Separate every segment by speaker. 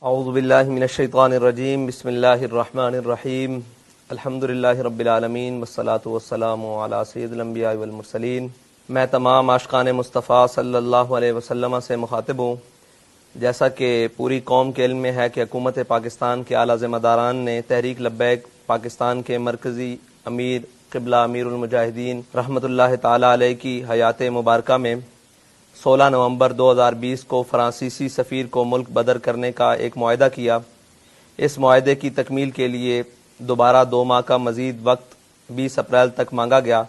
Speaker 1: اعوذ باللہ من الشیطان الرجیم بسم اللہ الرحمن الرحیم الحمدللہ رب العالمین والصلاة والسلام علی سید الانبیاء والمرسلین۔ میں تمام عاشقان مصطفیٰ صلی اللہ علیہ وسلم سے مخاطب ہوں۔ جیسا کہ پوری قوم کے علم میں ہے کہ حکومت پاکستان کے اعلیٰ ذمہ داران نے تحریک لبیک پاکستان کے مرکزی امیر قبلہ امیر المجاہدین رحمۃ اللہ تعالی علیہ کی حیات مبارکہ میں 16 نومبر 2020 کو فرانسیسی سفیر کو ملک بدر کرنے کا ایک معاہدہ کیا۔ اس معاہدے کی تکمیل کے لیے دوبارہ 2 ماہ کا مزید وقت 20 اپریل تک مانگا گیا،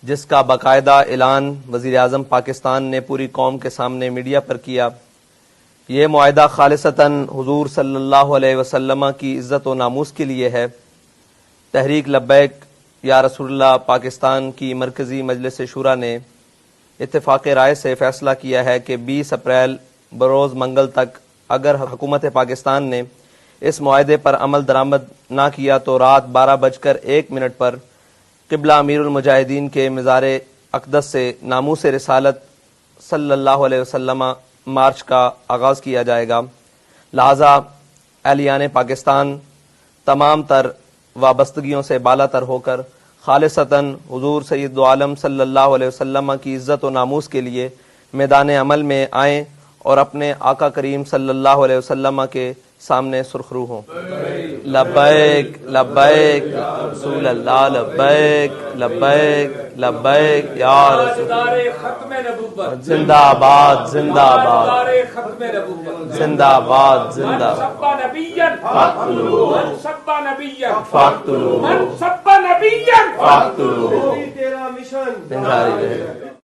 Speaker 1: جس کا باقاعدہ اعلان وزیر اعظم پاکستان نے پوری قوم کے سامنے میڈیا پر کیا۔ یہ معاہدہ خالصتاً حضور صلی اللہ علیہ وسلم کی عزت و ناموس کے لیے ہے۔ تحریک لبیک یا رسول اللہ پاکستان کی مرکزی مجلس شورا نے اتفاق رائے سے فیصلہ کیا ہے کہ 20 اپریل بروز منگل تک اگر حکومت پاکستان نے اس معاہدے پر عمل درآمد نہ کیا تو رات 12:01 پر قبلہ امیر المجاہدین کے مزار اقدس سے ناموس رسالت صلی اللہ علیہ وسلم مارچ کا آغاز کیا جائے گا۔ لہذا اہلیان پاکستان تمام تر وابستگیوں سے بالا تر ہو کر خالصتاً حضور سید عالم صلی اللہ علیہ وسلم کی عزت و ناموس کے لیے میدان عمل میں آئیں اور اپنے آقا کریم صلی اللہ علیہ وسلم کے سامنے سرخرو ہوں۔ لبیک لبیک رسول اللہ، لبیک لبیک لبیک یا رسول اللہ، زندہ آباد زندہ آباد زندہ آباد زندہ فاقتلوہ